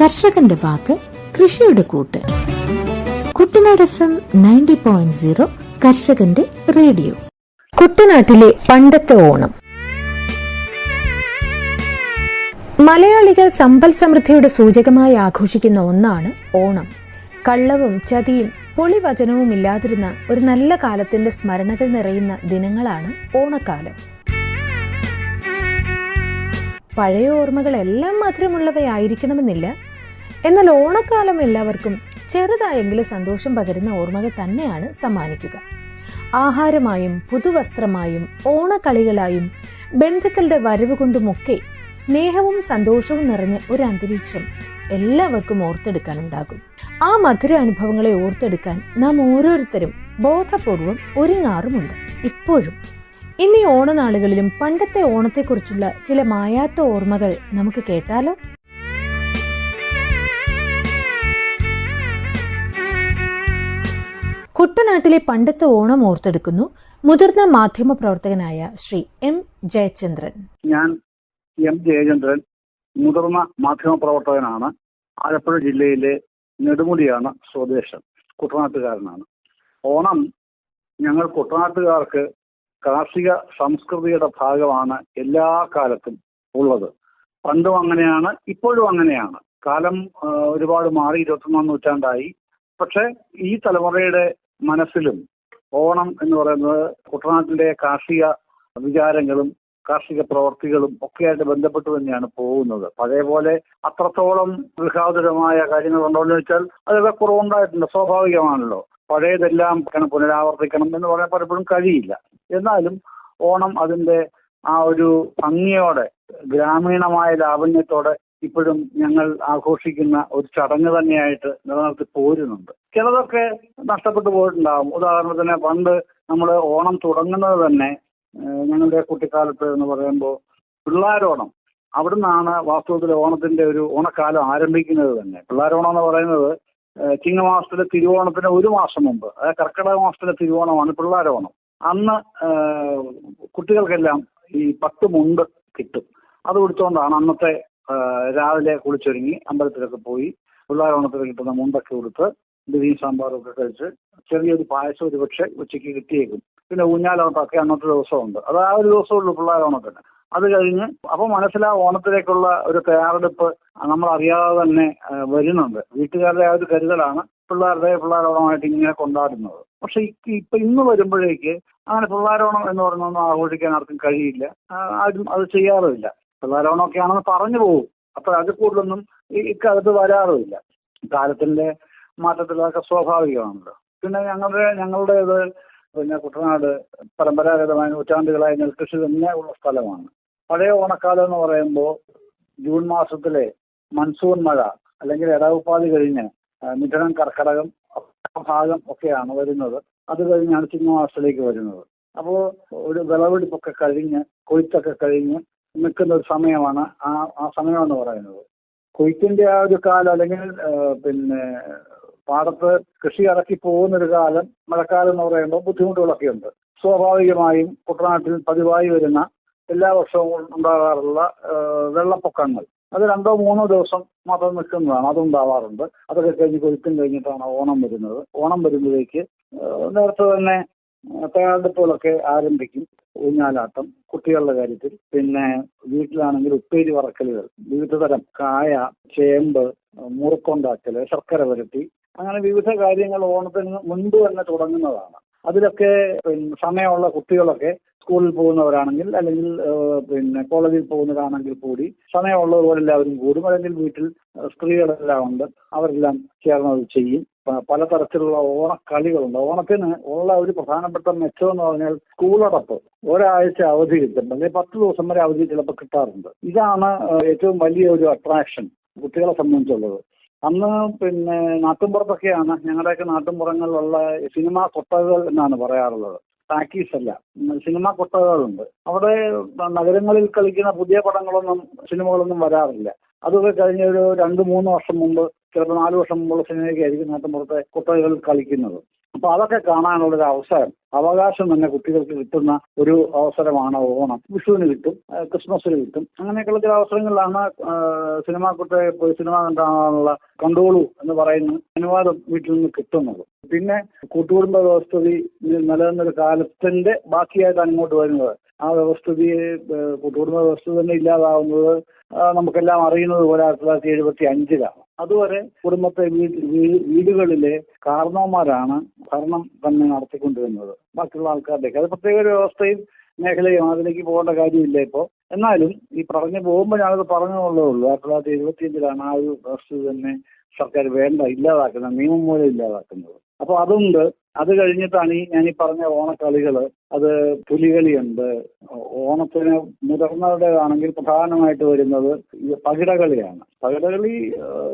കർഷകന്റെ വാക്ക് കൃഷിയുടെ കൂട്ട്. കുട്ടനാട് FM 90.0 കർഷകന്റെ റേഡിയോ. കുട്ടനാട്ടിലെ പണ്ടത്തെ ഓണം. മലയാളികൾ സമ്പൽ സമൃദ്ധിയുടെ സൂചകമായി ആഘോഷിക്കുന്ന ഒന്നാണ് ഓണം. കള്ളവും ചതിയും പൊളിവചനവും ഇല്ലാതിരുന്ന ഒരു നല്ല കാലത്തിന്റെ സ്മരണകൾ നിറയുന്ന ദിനങ്ങളാണ് ഓണക്കാലം. പഴയ ഓർമ്മകളെല്ലാം മധുരമുള്ളവയായിരിക്കണമെന്നില്ല. എന്നാൽ ഓണക്കാലം എല്ലാവർക്കും ചെറുതായെങ്കിലും സന്തോഷം പകരുന്ന ഓർമ്മകൾ തന്നെയാണ് സമ്മാനിക്കുക. ആഹാരമായും പുതുവസ്ത്രമായും ഓണക്കളികളായും ബന്ധുക്കളുടെ വരവ് കൊണ്ടുമൊക്കെ സ്നേഹവും സന്തോഷവും നിറഞ്ഞ ഒരു അന്തരീക്ഷം എല്ലാവർക്കും ഓർത്തെടുക്കാനുണ്ടാകും. ആ മധുര അനുഭവങ്ങളെ ഓർത്തെടുക്കാൻ നാം ഓരോരുത്തരും ബോധപൂർവം ഒരുങ്ങാറുമുണ്ട് ഇപ്പോഴും. ഇന്നീ ഓണനാളുകളിലും പണ്ടത്തെ ഓണത്തെക്കുറിച്ചുള്ള ചില മായാത്ത ഓർമ്മകൾ നമുക്ക് കേട്ടാലോ? കുട്ടനാട്ടിലെ പണ്ടത്തെ ഓണം ഓർത്തെടുക്കുന്നു മുതിർന്ന മാധ്യമ പ്രവർത്തകനായ ശ്രീ M. ജയചന്ദ്രൻ. ഞാൻ M. ജയചന്ദ്രൻ, മുതിർന്ന മാധ്യമ പ്രവർത്തകനാണ്. ആലപ്പുഴ ജില്ലയിലെ നെടുമുടിയാണ് സ്വദേശം. കുട്ടനാട്ടുകാരനാണ്. ഓണം ഞങ്ങൾ കുട്ടനാട്ടുകാർക്ക് കാർഷിക സംസ്കൃതിയുടെ ഭാഗമാണ് എല്ലാ കാലത്തും ഉള്ളത്. പണ്ടും അങ്ങനെയാണ്, ഇപ്പോഴും അങ്ങനെയാണ്. കാലം ഒരുപാട് മാറി, 21-ാം നൂറ്റാണ്ടായി. പക്ഷെ ഈ തലമുറയുടെ മനസ്സിലും ഓണം എന്ന് പറയുന്നത് കുട്ടനാട്ടിലെ കാർഷിക വിചാരങ്ങളും കാർഷിക പ്രവർത്തികളും ഒക്കെയായിട്ട് ബന്ധപ്പെട്ട് തന്നെയാണ് പോകുന്നത്. പഴയ പോലെ അത്രത്തോളം ഗൃഹാതുരമായ കാര്യങ്ങൾ ഉണ്ടോ എന്ന് വെച്ചാൽ അതൊക്കെ കുറവുണ്ടായിട്ടുണ്ട്. സ്വാഭാവികമാണല്ലോ. പഴയതെല്ലാം പുനരാവർത്തിക്കണം എന്ന് പറയാൻ പലപ്പോഴും കഴിയില്ല. എന്നാലും ഓണം അതിന്റെ ആ ഒരു ഭംഗിയോടെ, ഗ്രാമീണമായ ലാവണ്യത്തോടെ ഇപ്പോഴും ഞങ്ങൾ ആഘോഷിക്കുന്ന ഒരു ചടങ്ങ് തന്നെയായിട്ട് നിലനിർത്തി പോരുന്നുണ്ട്. ചിലതൊക്കെ നഷ്ടപ്പെട്ടു പോയിട്ടുണ്ടാകും. ഉദാഹരണത്തിന് പണ്ട് നമ്മൾ ഓണം തുടങ്ങുന്നത് തന്നെ ഞങ്ങളുടെ കുട്ടിക്കാലത്ത് എന്ന് പറയുമ്പോൾ പിള്ളാരോണം, അവിടുന്നാണ് വാസ്തവത്തിൽ ഓണത്തിന്റെ ഒരു ഓണക്കാലം ആരംഭിക്കുന്നത് തന്നെ. പിള്ളാരോണം എന്ന് പറയുന്നത് ചിങ്ങമാസത്തിലെ തിരുവോണത്തിന് ഒരു മാസം മുമ്പ്, അതായത് കർക്കിടക മാസത്തിലെ തിരുവോണമാണ് പിള്ളാരോണം. അന്ന് കുട്ടികൾക്കെല്ലാം ഈ 10 മുണ്ട് കിട്ടും. അത് കൊടുത്തുകൊണ്ടാണ് അന്നത്തെ രാവിലെ കുളിച്ചൊരുങ്ങി അമ്പലത്തിലൊക്കെ പോയി പിള്ളാരോണത്തിൽ കിട്ടുന്ന മുണ്ടൊക്കെ കൊടുത്ത് ബിരിയും സാമ്പാറും ഒക്കെ കഴിച്ച് ചെറിയൊരു പായസം ഒരു പക്ഷേ ഉച്ചയ്ക്ക് കിട്ടിയേക്കും. പിന്നെ ഊഞ്ഞാലോട്ടൊക്കെ അന്നത്തെ ദിവസമുണ്ട്. അത് ആ ഒരു ദിവസമുള്ളൂ പിള്ളാരോണത്തിന്. അത് കഴിഞ്ഞ് അപ്പോൾ മനസ്സിലാ ഓണത്തിലേക്കുള്ള ഒരു തയ്യാറെടുപ്പ് നമ്മൾ അറിയാതെ തന്നെ വരുന്നുണ്ട്. വീട്ടുകാരുടെ ആ ഒരു കരുതലാണ് പിള്ളാരോണമായിട്ട് ഇങ്ങനെ കൊണ്ടാടുന്നത്. പക്ഷെ ഇന്ന് വരുമ്പോഴേക്ക് അങ്ങനെ പിള്ളാരോണം എന്ന് പറഞ്ഞൊന്നും ആഘോഷിക്കാൻ ആർക്കും കഴിയില്ല. ആരും അത് ചെയ്യാറുമില്ല. പിള്ളാരോണമൊക്കെ ആണെന്ന് പറഞ്ഞു പോകും. അപ്പൊ അത് കൂടുതലൊന്നും ഇക്കാലത്ത് വരാറുമില്ല. കാലത്തിന്റെ മാറ്റത്തിലൊക്കെ സ്വാഭാവികമാണല്ലോ. പിന്നെ ഞങ്ങളുടേത് പിന്നെ കുട്ടനാട് പരമ്പരാഗതമായ നൂറ്റാണ്ടുകളായി നെൽകൃഷി തന്നെ ഉള്ള സ്ഥലമാണ്. പഴയ ഓണക്കാലം എന്ന് പറയുമ്പോൾ ജൂൺ മാസത്തിലെ മൺസൂൺ മഴ അല്ലെങ്കിൽ ഇടവപ്പാതി കഴിഞ്ഞ് മിഥുനം, കർക്കടകം ഭാഗം ഒക്കെയാണ് വരുന്നത്. അത് കഴിഞ്ഞാണ് ചിങ്ങമാസത്തിലേക്ക് വരുന്നത്. അപ്പോൾ ഒരു വിളവെടുപ്പൊക്കെ കഴിഞ്ഞ് കൊയ്ത്തൊക്കെ കഴിഞ്ഞ് നിൽക്കുന്ന ഒരു സമയമാണ് ആ സമയം എന്ന് പറയുന്നത്. കൊയ്ത്തിന്റെ ആ ഒരു കാലം അല്ലെങ്കിൽ പിന്നെ പാടത്ത് കൃഷി ഇറക്കി പോകുന്നൊരു കാലം, മഴക്കാലം എന്ന് പറയുമ്പോൾ ബുദ്ധിമുട്ടുകളൊക്കെ ഉണ്ട്. സ്വാഭാവികമായും കുട്ടനാട്ടിൽ പതിവായി വരുന്ന എല്ലാ വർഷവും ഉണ്ടാകാറുള്ള വെള്ളപ്പൊക്കങ്ങൾ, അത് 2-3 ദിവസം മാത്രം നിൽക്കുന്നതാണ്. അതുണ്ടാവാറുണ്ട്. അതൊക്കെ കഴിഞ്ഞ് കൊയ്ത്തും കഴിഞ്ഞിട്ടാണ് ഓണം വരുന്നത്. ഓണം വരുമ്പോഴേക്ക് നേരത്തെ തന്നെ തയ്യാറെടുപ്പുകളൊക്കെ ആരംഭിക്കും. ഊഞ്ഞാലാട്ടം കുട്ടികളുടെ കാര്യത്തിൽ, പിന്നെ വീട്ടിലാണെങ്കിൽ ഉപ്പേരി വറക്കലുകൾ, വിവിധ തരം കായ, ചേമ്പ്, മുറുക്കൊണ്ടാക്കല്, ശർക്കര വരട്ടി, അങ്ങനെ വിവിധ കാര്യങ്ങൾ ഓണത്തിന് മുൻപ് തന്നെ തുടങ്ങുന്നതാണ്. അതിലൊക്കെ സമയമുള്ള കുട്ടികളൊക്കെ സ്കൂളിൽ പോകുന്നവരാണെങ്കിൽ അല്ലെങ്കിൽ പിന്നെ കോളേജിൽ പോകുന്നവരാണെങ്കിൽ കൂടി സമയമുള്ളതുപോലെ എല്ലാവരും കൂടും. അല്ലെങ്കിൽ വീട്ടിൽ സ്ത്രീകളെല്ലാം ഉണ്ട്, അവരെല്ലാം ചേർന്നത് ചെയ്യും. പലതരത്തിലുള്ള ഓണക്കളികളുണ്ട്. ഓണത്തിന് ഉള്ള ഒരു പ്രധാനപ്പെട്ട മെച്ചം എന്ന് പറഞ്ഞാൽ സ്കൂളടപ്പ് ഒരാഴ്ച അവധി കിട്ടും. അല്ലെങ്കിൽ 10 ദിവസം വരെ അവധി ചിലപ്പോൾ കിട്ടാറുണ്ട്. ഇതാണ് ഏറ്റവും വലിയ ഒരു അട്രാക്ഷൻ കുട്ടികളെ സംബന്ധിച്ചുള്ളത്. അന്ന് പിന്നെ നാട്ടിൻപുറത്തൊക്കെയാണ്, ഞങ്ങളുടെയൊക്കെ നാട്ടിൻപുറങ്ങളിലുള്ള സിനിമാ കൊട്ടകൾ എന്നാണ് പറയാറുള്ളത്. ടാക്കീസ് അല്ല, സിനിമാ കൊട്ടകളുണ്ട്. അവിടെ നഗരങ്ങളിൽ കളിക്കുന്ന പുതിയ പടങ്ങളൊന്നും സിനിമകളൊന്നും വരാറില്ല. അതൊക്കെ കഴിഞ്ഞ ഒരു 2-3 വർഷം മുമ്പ്, ചിലപ്പോൾ 4 വർഷം മുമ്പുള്ള സിനിമയൊക്കെ ആയിരിക്കും നാട്ടിൻപുറത്തെ കൊട്ടകളിൽ കളിക്കുന്നത്. അപ്പൊ അതൊക്കെ കാണാനുള്ളൊരു അവസരം, അവകാശം തന്നെ കുട്ടികൾക്ക് കിട്ടുന്ന ഒരു അവസരമാണ് ഓണം. വിഷുവിന് കിട്ടും, ക്രിസ്മസിന് കിട്ടും. അങ്ങനെയൊക്കെയുള്ള ചില അവസരങ്ങളിലാണ് സിനിമാക്കുട്ടെ പോയി സിനിമ കണ്ടാനുള്ള കണ്ടോളൂ എന്ന് പറയുന്ന അനുവാദം വീട്ടിൽ നിന്ന് കിട്ടുന്നത്. പിന്നെ കൂട്ടുകുടുംബ വ്യവസ്ഥിതി നിലനിന്നൊരു കാലത്തിന്റെ ബാക്കിയായിട്ടാണ് ഇങ്ങോട്ട് വരുന്നത്. ആ വ്യവസ്ഥിതിയെ കൂട്ടുകുടുംബ വ്യവസ്ഥിതി തന്നെ ഇല്ലാതാവുന്നത് നമുക്കെല്ലാം അറിയുന്നത് പോലെ 1975 അതുവരെ കുടുംബത്തെ വീടുകളിലെ കാരണവന്മാരാണ് ഭരണം തന്നെ നടത്തിക്കൊണ്ടിരുന്നത്. ബാക്കിയുള്ള ആൾക്കാരുടെയൊക്കെ അത് പ്രത്യേക ഒരു വ്യവസ്ഥയും മേഖലയും, അതിലേക്ക് പോകേണ്ട കാര്യമില്ല ഇപ്പോൾ. എന്നാലും ഈ പറഞ്ഞു പോകുമ്പോൾ ഞാനത് പറഞ്ഞുള്ളൂ. 1975 ആ ഒരു വ്യവസ്ഥിതി തന്നെ സർക്കാർ ഇല്ലാതാക്കുന്നത്, നിയമം മൂലം ഇല്ലാതാക്കുന്നത്. അപ്പോൾ അതുണ്ട്. അത് കഴിഞ്ഞിട്ടാണ് ഞാനീ പറഞ്ഞ ഓണക്കളികൾ. അത് പുലികളിയുണ്ട്. ഓണത്തിന് മുതിർന്നവരുടേതാണെങ്കിൽ പ്രധാനമായിട്ട് വരുന്നത് ഈ പകിടകളിയാണ്. പകിടകളി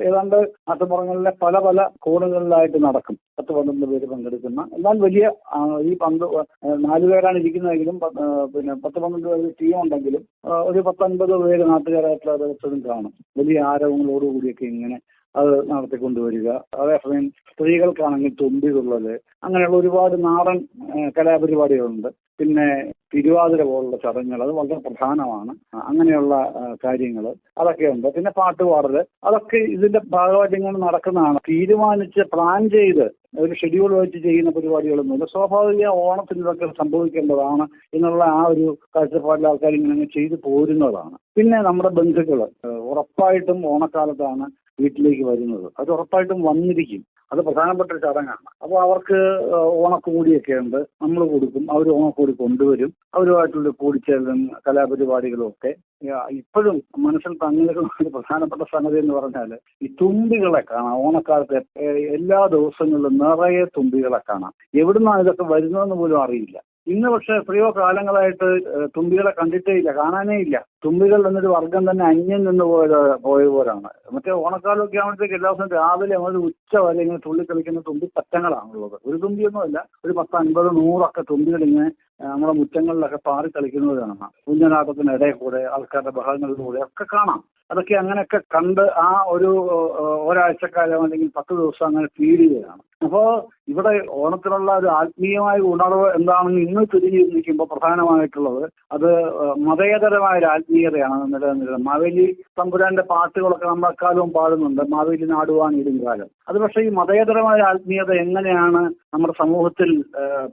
ഏതാണ്ട് നാട്ടുപുറങ്ങളിലെ പല പല കോണുകളിലായിട്ട് നടക്കും. 10-12 പേര് പങ്കെടുക്കുന്ന, എന്നാൽ വലിയ ഈ 4 പേരാണ് ഇരിക്കുന്നതെങ്കിലും പിന്നെ 10-12 പേര് ടീം ഉണ്ടെങ്കിലും ഒരു 10-50 പേര് നാട്ടുകാരായിട്ടുള്ള ദിവസവും കാണും. വലിയ ആരവങ്ങളോടുകൂടിയൊക്കെ ഇങ്ങനെ അത് നടത്തിക്കൊണ്ടുവരിക. അതേസമയം സ്ത്രീകൾക്കാണെങ്കിൽ തുമ്പിതുള്ളല്, അങ്ങനെയുള്ള ഒരുപാട് നാടൻ കലാപരിപാടികളുണ്ട്. പിന്നെ തിരുവാതിര പോലുള്ള ചടങ്ങുകൾ, അത് വളരെ പ്രധാനമാണ്. അങ്ങനെയുള്ള കാര്യങ്ങൾ അതൊക്കെയുണ്ട്. പിന്നെ പാട്ടുപാടല്, അതൊക്കെ ഇതിന്റെ ഭാഗമായിട്ട് ഇങ്ങനെ നടക്കുന്നതാണ്. തീരുമാനിച്ച് പ്ലാൻ ചെയ്ത് ഒരു ഷെഡ്യൂൾ വെച്ച് ചെയ്യുന്ന പരിപാടികളൊന്നുമില്ല. സ്വാഭാവിക ഓണത്തിന് ഇതൊക്കെ സംഭവിക്കേണ്ടതാണ് എന്നുള്ള ആ ഒരു കാഴ്ചപ്പാടിൽ ആൾക്കാർ ഇങ്ങനെ ചെയ്തു പോരുന്നതാണ്. പിന്നെ നമ്മുടെ ബന്ധുക്കൾ ഉറപ്പായിട്ടും ഓണക്കാലത്താണ് വീട്ടിലേക്ക് വരുന്നത്. അത് ഉറപ്പായിട്ടും വന്നിരിക്കും. അത് പ്രധാനപ്പെട്ട ഒരു ചടങ്ങാണ്. അപ്പോൾ അവർക്ക് ഓണക്കോടിയൊക്കെ ഉണ്ട്, നമ്മൾ കൊടുക്കും. അവർ ഓണക്കോടി കൊണ്ടുവരും. അവരുമായിട്ടുള്ള കൂടിച്ചേരലും കലാപരിപാടികളും ഒക്കെ ഇപ്പോഴും മനസ്സിൽ തങ്ങിയിരിക്കുന്ന ഒരു പ്രധാനപ്പെട്ട സംഗതി എന്ന് പറഞ്ഞാൽ ഈ തുമ്പികളെ കാണാം. ഓണക്കാലത്ത് എല്ലാ ദിവസങ്ങളിലും നിറയെ തുമ്പികളെ കാണാം. എവിടുന്നാണ് ഇതൊക്കെ വരുന്നതെന്ന് പോലും അറിയില്ല. ഇന്ന് പക്ഷെ എത്രയോ കാലങ്ങളായിട്ട് തുമ്പികളെ കണ്ടിട്ടേ ഇല്ല, കാണാനേ ഇല്ല. തുമ്പികൾ എന്നൊരു വർഗം തന്നെ അന്യം നിന്ന് പോയതുപോലാണ്. മറ്റേ ഓണക്കാലമൊക്കെ ആകുമ്പോഴത്തേക്ക് എല്ലാ ദിവസവും രാവിലെ മുതൽ ഉച്ച വരെ ഇങ്ങനെ തുള്ളിക്കളിക്കുന്ന തുമ്പി പറ്റങ്ങളാണുള്ളത്. ഒരു തുമ്പിയൊന്നുമല്ല, ഒരു 10-50-100 തുമ്പികൾ ഇങ്ങനെ നമ്മുടെ മുറ്റങ്ങളിലൊക്കെ പാറി കളിക്കുന്നവരാണ്. കുഞ്ഞനാട്ടത്തിനിടയിൽ കൂടെ, ആൾക്കാരുടെ ബഹളങ്ങളിലൂടെ ഒക്കെ കാണാം. അതൊക്കെ അങ്ങനെയൊക്കെ കണ്ട് ആ ഒരാഴ്ചക്കാലം അല്ലെങ്കിൽ 10 ദിവസം അങ്ങനെ ഫീൽ. അപ്പോൾ ഇവിടെ ഓണത്തിനുള്ള ഒരു ആത്മീയമായ ഉണർവ് എന്താണെന്ന് ഇന്ന് തിരിഞ്ഞിരിക്കുമ്പോൾ പ്രധാനമായിട്ടുള്ളത് അത് മതേതരമായ ഒരു ആത്മീയതയാണ് നിലനിന്നിരുന്നത്. മാവേലി തമ്പുരാന്റെ പാട്ടുകളൊക്കെ നമ്മളെക്കാലവും പാടുന്നുണ്ട്, മാവേലി നാടുവാണിടും കാലം. അത് പക്ഷേ ഈ മതേതരമായ ആത്മീയത എങ്ങനെയാണ് നമ്മുടെ സമൂഹത്തിൽ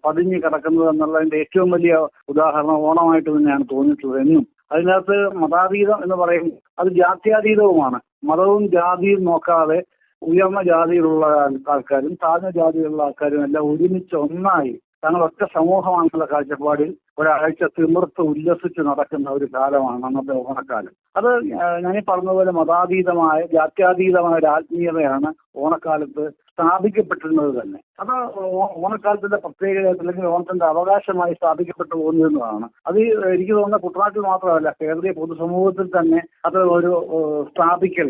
പതിഞ്ഞു കിടക്കുന്നത് എന്നുള്ളതിന്റെ ഏറ്റവും വലിയ ഉദാഹരണം ഓണമായിട്ട് തന്നെയാണ് തോന്നിയിട്ടുള്ളത് എന്നും. അതിനകത്ത് മതാതീതം എന്ന് പറയും, അത് ജാത്യാതീതവുമാണ്. മതവും ജാതിയും നോക്കാതെ ഉയർന്ന ജാതിയിലുള്ള ആൾക്കാരും താഴ്ന്ന ജാതിയിലുള്ള ആൾക്കാരും എല്ലാം ഒരുമിച്ച് ഒന്നായി തങ്ങൾ ഒറ്റ സമൂഹമാണെന്നുള്ള കാഴ്ചപ്പാടിൽ ഒരാഴ്ച തിമിർത്ത് ഉല്ലസിച്ച് നടക്കുന്ന ഒരു കാലമാണ് അന്നത്തെ ഓണക്കാലം. അത് ഞാനീ പറഞ്ഞതുപോലെ മതാതീതമായ ജാത്യാതീതമായ ഒരു ആത്മീയതയാണ് ഓണക്കാലത്ത് സ്ഥാപിക്കപ്പെട്ടിരുന്നത് തന്നെ. അത് ഓണക്കാലത്തിന്റെ പ്രത്യേകത അല്ലെങ്കിൽ ഓണത്തിന്റെ അവകാശമായി സ്ഥാപിക്കപ്പെട്ടു പോകുന്നതാണ്. അത് എനിക്ക് തോന്നുന്ന കുട്ടനാട്ടിൽ മാത്രമല്ല, കേരളീയ പൊതുസമൂഹത്തിൽ തന്നെ അത് ഒരു സ്ഥാപിക്കൽ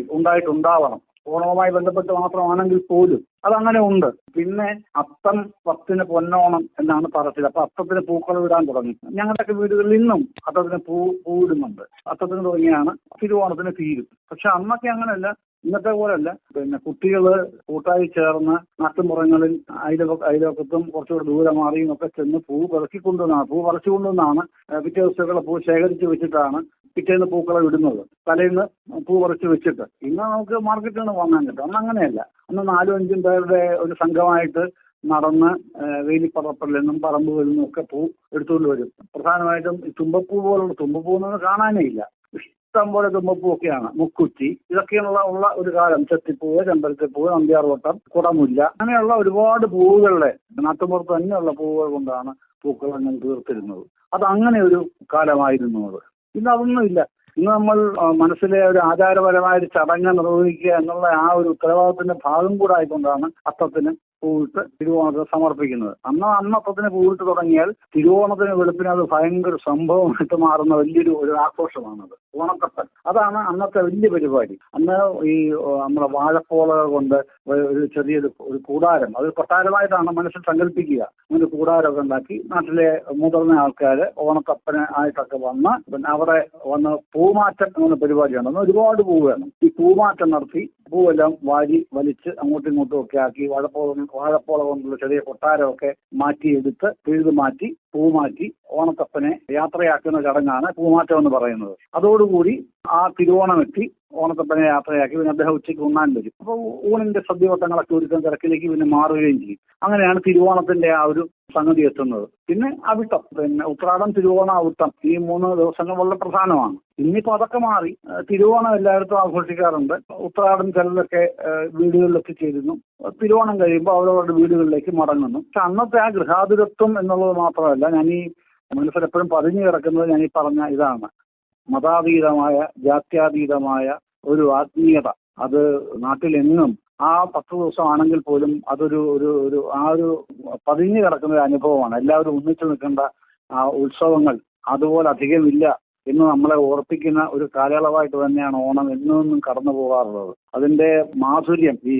ഉണ്ടാവണം. ഓണവുമായി ബന്ധപ്പെട്ട് മാത്രമാണെങ്കിൽ പോലും അതങ്ങനെ ഉണ്ട്. പിന്നെ അത്തം 10-ന് പൊന്നോണം എന്നാണ് പറച്ചിൽ. അപ്പൊ അത്തത്തിന് പൂക്കൾ ഇടാൻ തുടങ്ങി. ഞങ്ങളുടെയൊക്കെ വീടുകളിൽ ഇന്നും അത്തത്തിന് പൂവിടുന്നുണ്ട്. അത്തത്തിന് തുടങ്ങിയാണ് തിരുവോണത്തിന് തീരും. പക്ഷെ അന്നൊക്കെ അങ്ങനെയല്ല, ഇന്നത്തെ പോലല്ല. പിന്നെ കുട്ടികള് കൂട്ടായി ചേർന്ന് നാട്ടുമ്പുറങ്ങളിൽ അയൽവക്കത്തും കുറച്ചുകൂടെ ദൂരെ മാറിയും ഒക്കെ ചെന്ന് പൂ പറിച്ചുകൊണ്ടുവന്നാണ് പിറ്റേ ദിവസങ്ങളെ പൂ ശേഖരിച്ച് വെച്ചിട്ടാണ് പിറ്റേന്ന് പൂക്കളെ ഇടുന്നത്. തലേന്ന് പൂ പറിച്ച് വെച്ചിട്ട്. ഇന്ന് നമുക്ക് മാർക്കറ്റിൽ നിന്ന് വാങ്ങാൻ കിട്ടും. അന്ന് അങ്ങനെയല്ല. അന്ന് 4-5 പേരുടെ ഒരു സംഘമായിട്ട് നടന്ന് വേലിപ്പറപ്പിൽ നിന്നും പറമ്പുകളിൽ നിന്നും ഒക്കെ പൂ എടുത്തുകൊണ്ട് വരും. പ്രധാനമായിട്ടും തുമ്പപ്പൂ പോലുള്ള തുമ്പപ്പൂ ഒന്നും കാണാനേ ഇല്ല. ഇഷ്ടം പോലെ തുമ്പപ്പൂ ഒക്കെയാണ്. മുക്കുറ്റി, ഇതൊക്കെയുള്ള ഒരു കാലം. ചെത്തിപ്പൂവ്, ചെമ്പരത്തിപ്പൂവ്, നമ്പ്യാർവട്ടം, കുടമുല്ല, അങ്ങനെയുള്ള ഒരുപാട് പൂവുകളുടെ നാട്ടുമ്പുറത്ത് തന്നെയുള്ള പൂവുകൾ കൊണ്ടാണ് പൂക്കളങ്ങൾ തീർത്തിരുന്നത്. അത് അങ്ങനെ ഒരു കാലമായിരുന്നു അത്. ഇന്ന് അതൊന്നുമില്ല. ഇന്ന് നമ്മൾ മനസ്സിലെ ഒരു ആചാരപരമായ ഒരു ചടങ്ങ് നിർവഹിക്കുക എന്നുള്ള ആ ഒരു ഉത്തരവാദിത്തത്തിന്റെ ഭാഗം കൂടെ ആയിക്കൊണ്ടാണ് അത്തത്തിന് പൂവിട്ട് തിരുവോണത്തിന് സമർപ്പിക്കുന്നത്. അത്തത്തിന് പൂവിട്ട് തുടങ്ങിയാൽ തിരുവോണത്തിന് വെളുപ്പിന് അത് ഭയങ്കര സംഭവമായിട്ട് മാറുന്ന ഒരു ആഘോഷമാണത് ഓണക്കപ്പൻ. അതാണ് അന്നത്തെ വലിയ പരിപാടി. അന്ന് ഈ നമ്മുടെ വാഴപ്പോളകൾ കൊണ്ട് ഒരു ചെറിയൊരു കൂടാരം, അത് കൊട്ടാരമായിട്ടാണ് മനസ്സിൽ സങ്കല്പിക്കുക. അങ്ങനെ കൂടാരമൊക്കെ ഉണ്ടാക്കി നാട്ടിലെ മുതിർന്ന ആൾക്കാര് ഓണക്കപ്പന് ആയിട്ടൊക്കെ വന്ന് പിന്നെ അവിടെ വന്ന് പൂമാറ്റം എന്ന പരിപാടിയാണ്. അന്ന് ഒരുപാട് പൂ വേണം. ഈ പൂമാറ്റം നടത്തി പൂവെല്ലാം വലിച്ച് അങ്ങോട്ടും ഇങ്ങോട്ടും ഒക്കെ ആക്കി വാഴപ്പോള വാഴപ്പോള കൊണ്ടുള്ള ചെറിയ കൊട്ടാരമൊക്കെ മാറ്റിയെടുത്ത് പിഴുതു മാറ്റി പൂമാറ്റി ഓണത്തപ്പനെ യാത്രയാക്കുന്ന ചടങ്ങാണ് പൂമാറ്റം എന്ന് പറയുന്നത്. അതോടുകൂടി ആ തിരുവോണമെത്തി ഓണത്തപ്പനെ യാത്രയാക്കി പിന്നെ അദ്ദേഹം ഉച്ചയ്ക്ക് ഉണ്ണാൻ വരും. അപ്പോൾ ഊണിന്റെ സദ്യവട്ടങ്ങളൊക്കെ ഒരുക്കുന്ന തിരക്കിലേക്ക് പിന്നെ മാറുകയും ചെയ്യും. അങ്ങനെയാണ് തിരുവോണത്തിന്റെ ആ ഒരു സംഗതി എത്തുന്നത്. പിന്നെ അവിട്ടം, പിന്നെ ഉത്രാടം, തിരുവോണം, അവിട്ടം, ഈ 3 ദിവസങ്ങൾ വളരെ പ്രധാനമാണ്. ഇന്നിപ്പോ അതൊക്കെ മാറി. തിരുവോണം എല്ലായിടത്തും ആഘോഷിക്കാറുണ്ട്. ഉത്രാടം ചിലരൊക്കെ വീടുകളിലൊക്കെ ചേരുന്നു. തിരുവോണം കഴിയുമ്പോൾ അവരവരുടെ വീടുകളിലേക്ക് മടങ്ങുന്നു. പക്ഷെ അന്നത്തെ ആ ഗൃഹാതുരത്വം എന്നുള്ളത് മാത്രമല്ല, ഞാൻ ഈ മനസ്സിൽ എപ്പോഴും പതിഞ്ഞു കിടക്കുന്നത് ഞാൻ ഈ പറഞ്ഞ ഇതാണ്. മതാതീതമായ, ജാത്യാതീതമായ ഒരു ആത്മീയത അത് നാട്ടിലെങ്ങും ആ 10 ദിവസം ആണെങ്കിൽ പോലും അതൊരു ഒരു ആ ഒരു പതിഞ്ഞു കിടക്കുന്ന ഒരു അനുഭവമാണ്. എല്ലാവരും ഒന്നിച്ചു നിൽക്കേണ്ട ആ ഉത്സവങ്ങൾ അതുപോലെ അധികമില്ല എന്ന് നമ്മളെ ഓർപ്പിക്കുന്ന ഒരു കാലയളവായിട്ട് തന്നെയാണ് ഓണം എന്നും കടന്നു പോകാറുള്ളത്. അതിന്റെ മാധുര്യം, ഈ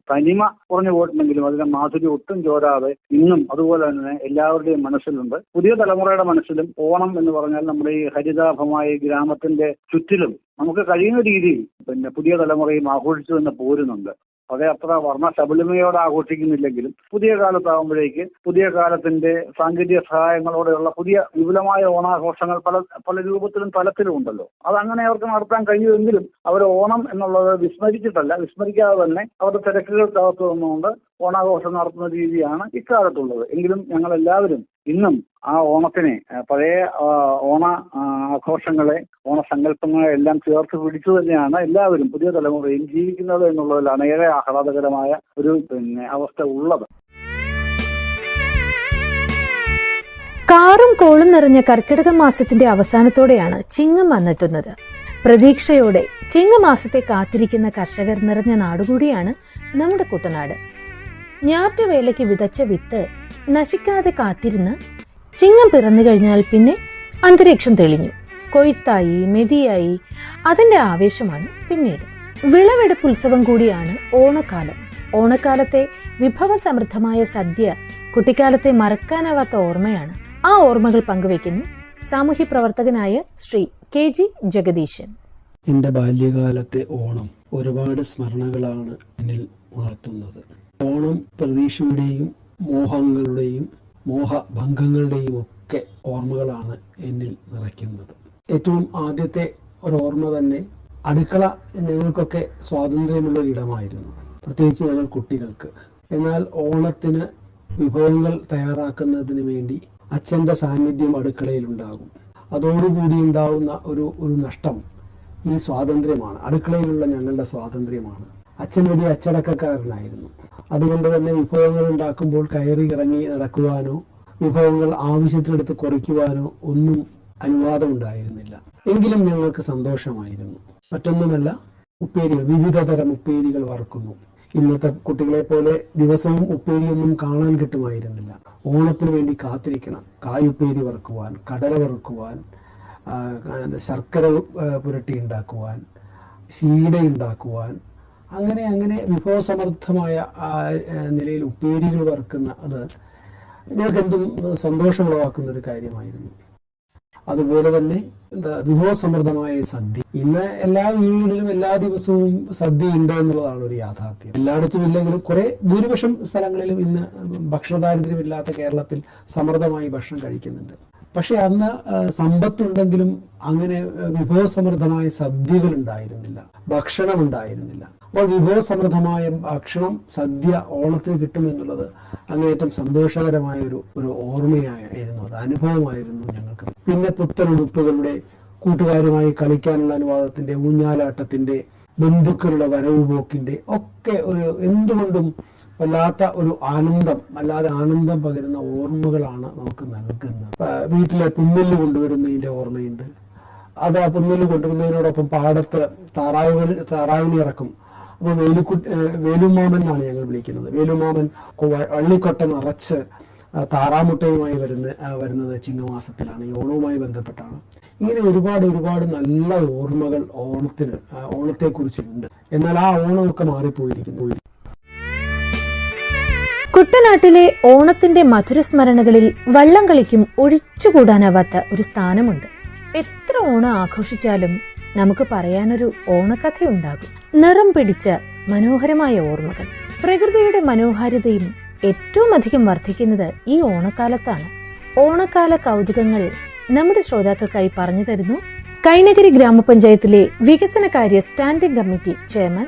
തനിമ കുറഞ്ഞു പോയിട്ടുണ്ടെങ്കിലും അതിന്റെ മാധുര്യം ഒട്ടും ചോരാതെ ഇന്നും അതുപോലെ തന്നെ എല്ലാവരുടെയും മനസ്സിലുണ്ട്. പുതിയ തലമുറയുടെ മനസ്സിലും ഓണം എന്ന് പറഞ്ഞാൽ നമ്മുടെ ഈ ഹരിതാഭമായ ഗ്രാമത്തിന്റെ ചുറ്റിലും നമുക്ക് കഴിയുന്ന രീതിയിൽ പിന്നെ പുതിയ തലമുറയും ആഘോഷിച്ചു തന്നെ പോരുന്നുണ്ട്. അതേ അത്ര വർണ്ണ ശബളിമയോടെ ആഘോഷിക്കുന്നില്ലെങ്കിലും പുതിയ കാലത്താകുമ്പോഴേക്ക് പുതിയ കാലത്തിന്റെ സാങ്കേതിക സഹായങ്ങളോടെയുള്ള പുതിയ വിപുലമായ ഓണാഘോഷങ്ങൾ പല രൂപത്തിലും തലത്തിലും ഉണ്ടല്ലോ. അതങ്ങനെ അവർക്ക് നടത്താൻ കഴിയുമെങ്കിലും അവർ ഓണം എന്നുള്ളത് വിസ്മരിക്കാതെ തന്നെ അവരുടെ തിരക്കുകൾക്കകത്ത് നിന്നുകൊണ്ട് ഓണാഘോഷം നടത്തുന്ന രീതിയാണ് ഇക്കാലത്തുള്ളത്. എങ്കിലും ഞങ്ങളെല്ലാവരും ഇന്നും ആ ഓണത്തിനെ, പഴയ ഓണ ആഘോഷങ്ങളെ, ഓണസങ്കല്പങ്ങളെ എല്ലാം ചേർത്ത് പിടിച്ചു തന്നെയാണ് എല്ലാവരും പുതിയ തലമുറയും ജീവിക്കുന്നത് എന്നുള്ളതിലാണ് ഏറെ ആഹ്ലാദകരമായ ഒരു അവസ്ഥ ഉള്ളത്. കാറും കോളും നിറഞ്ഞ കർക്കിടക മാസത്തിന്റെ അവസാനത്തോടെയാണ് ചിങ്ങം വന്നെത്തുന്നത്. പ്രതീക്ഷയോടെ ചിങ്ങമാസത്തെ കാത്തിരിക്കുന്ന കർഷകർ നിറഞ്ഞ നാടുകൂടിയാണ് നമ്മുടെ കുട്ടനാട്. ഞാറ്റുവേലയ്ക്ക് വിതച്ച വിത്ത് നശിക്കാതെ കാത്തിരുന്ന് ചിങ്ങം പിറന്നു കഴിഞ്ഞാൽ പിന്നെ അന്തരീക്ഷം തെളിഞ്ഞു, കൊയ്ത്തായി, മെതിയായി. അതിന്റെ ആവേശമാണ് പിന്നീട്. വിളവെടുപ്പ് ഉത്സവം കൂടിയാണ് ഓണക്കാലം. ഓണക്കാലത്തെ വിഭവസമൃദ്ധമായ സദ്യ കുട്ടിക്കാലത്തെ മറക്കാനാവാത്ത ഓർമ്മയാണ്. ആ ഓർമ്മകൾ പങ്കുവയ്ക്കുന്നു സാമൂഹ്യ പ്രവർത്തകനായ ശ്രീ KG ജഗദീശൻ. എൻ്റെ ബാല്യകാലത്തെ ഓണം ഒരുപാട് സ്മരണകളാണ് എന്നിൽ ഉണർത്തുന്നത്. ഓണം പ്രതീക്ഷയുടെയും മോഹങ്ങളുടെയും മോഹഭംഗങ്ങളുടെയും ഒക്കെ ഓർമ്മകളാണ് എന്നിൽ നിറയ്ക്കുന്നത്. ഏറ്റവും ആദ്യത്തെ ഒരോർമ്മ തന്നെ അടുക്കള ഞങ്ങൾക്കൊക്കെ സ്വാതന്ത്ര്യമുള്ള ഇടമായിരുന്നു, പ്രത്യേകിച്ച് ഞങ്ങൾ കുട്ടികൾക്ക്. എന്നാൽ ഓണത്തിന് വിഭവങ്ങൾ തയ്യാറാക്കുന്നതിന് വേണ്ടി അച്ഛൻ്റെ സാന്നിധ്യം അടുക്കളയിലുണ്ടാകും. അതോടുകൂടി ഉണ്ടാവുന്ന ഒരു നഷ്ടം ഈ സ്വാതന്ത്ര്യമാണ്, അടുക്കളയിലുള്ള ഞങ്ങളുടെ സ്വാതന്ത്ര്യമാണ്. അച്ഛൻ വലിയ അച്ചടക്കക്കാരനായിരുന്നു. അതുകൊണ്ട് തന്നെ വിഭവങ്ങൾ ഉണ്ടാക്കുമ്പോൾ കയറി ഇറങ്ങി നടക്കുവാനോ വിഭവങ്ങൾ ആവശ്യത്തിനെടുത്ത് കുറയ്ക്കുവാനോ ഒന്നും അനുവാദം ഉണ്ടായിരുന്നില്ല. എങ്കിലും ഞങ്ങൾക്ക് സന്തോഷമായിരുന്നു. മറ്റൊന്നുമല്ല, ഉപ്പേരികൾ, വിവിധ തരം ഉപ്പേരികൾ വറുക്കുന്നു. ഇന്നത്തെ കുട്ടികളെ പോലെ ദിവസവും ഉപ്പേരിയൊന്നും കാണാൻ കിട്ടുമായിരുന്നില്ല. ഓണത്തിന് വേണ്ടി കാത്തിരിക്കണം. കായുപ്പേരി വറുക്കുവാൻ, കടല വറുക്കുവാൻ, ശർക്കര പുരട്ടി ഉണ്ടാക്കുവാൻ, ശീട ഉണ്ടാക്കുവാൻ, അങ്ങനെ വിഭവസമൃദ്ധമായ നിലയിൽ ഉപ്പേരികൾ വറുക്കുന്ന അത് ഞങ്ങൾക്ക് എന്തും സന്തോഷമുളവാക്കുന്ന ഒരു കാര്യമായിരുന്നു. അതുപോലെ തന്നെ വിഭവസമൃദ്ധമായ സദ്യ. ഇന്ന് എല്ലാ വീടുകളിലും എല്ലാ ദിവസവും സദ്യ ഉണ്ട് എന്നുള്ളതാണ് ഒരു യാഥാർത്ഥ്യം. എല്ലായിടത്തും ഇല്ലെങ്കിലും ഭൂരിപക്ഷം സ്ഥലങ്ങളിലും ഇന്ന് ഭക്ഷണദാരിദ്ര്യമില്ലാത്ത കേരളത്തിൽ സമൃദ്ധമായി ഭക്ഷണം കഴിക്കുന്നുണ്ട്. പക്ഷെ അന്ന് സമ്പത്തുണ്ടെങ്കിലും അങ്ങനെ വിഭവസമൃദ്ധമായ സദ്യകൾ ഉണ്ടായിരുന്നില്ല, ഭക്ഷണം ഉണ്ടായിരുന്നില്ല. അപ്പോൾ വിഭവസമൃദ്ധമായ ഭക്ഷണം, സദ്യ ഓണത്തിന് കിട്ടുമെന്നുള്ളത് അങ്ങേയറ്റം സന്തോഷകരമായ ഒരു ഓർമ്മയായിരുന്നു, അത് അനുഭവമായിരുന്നു ഞങ്ങൾക്ക്. പിന്നെ പുത്തനുടുപ്പുകളുടെ, കൂട്ടുകാരുമായി കളിക്കാനുള്ള അനുവാദത്തിന്റെ, ഊഞ്ഞാലാട്ടത്തിന്റെ, ബന്ധുക്കളുടെ വരവ് പോക്കിന്റെ ഒക്കെ എന്തുകൊണ്ടും വല്ലാത്ത ഒരു ആനന്ദം പകരുന്ന ഓർമ്മകളാണ് നമുക്ക് നൽകുന്നത്. വീട്ടിലെ പുന്നെല്ല് കൊണ്ടുവരുന്നതിന്റെ ഓർമ്മയുണ്ട്. അത് ആ പുന്നെല്ല് കൊണ്ടുവരുന്നതിനോടൊപ്പം പാടത്ത് താറാവിനെ ഇറക്കും. അപ്പോൾ വേലുമാമൻ എന്നാണ് ഞങ്ങൾ വിളിക്കുന്നത്. വേലുമാമൻ വള്ളിക്കൊട്ട നിറച്ച് താറാമുട്ടയുമായി വരുന്നത് ചിങ്ങമാസത്തിലാണ്, ഈ ഓണവുമായി ബന്ധപ്പെട്ടാണ്. ഇങ്ങനെ ഒരുപാട് നല്ല ഓർമ്മകൾ ഓണത്തെക്കുറിച്ചുണ്ട്. എന്നാൽ ആ ഓണമൊക്കെ മാറിപ്പോയിരിക്കുന്നു. കുട്ടനാട്ടിലെ ഓണത്തിന്റെ മധുരസ്മരണകളിൽ വള്ളംകളിക്കും ഒഴിച്ചുകൂടാനാവാത്ത ഒരു സ്ഥാനമുണ്ട്. എത്ര ഓണം ആഘോഷിച്ചാലും നമുക്ക് പറയാനൊരു ഓണക്കഥയുണ്ടാകും. നിറം പിടിച്ച മനോഹരമായ ഓർമ്മകൾ. പ്രകൃതിയുടെ മനോഹാരിതയും ഏറ്റവും അധികം വർദ്ധിക്കുന്നത് ഈ ഓണക്കാലത്താണ്. ഓണക്കാല കൗതുകങ്ങൾ നമ്മുടെ ശ്രോതാക്കൾക്കായി പറഞ്ഞു തരുന്നു കൈനഗിരി ഗ്രാമപഞ്ചായത്തിലെ വികസനകാര്യ standing committee chairman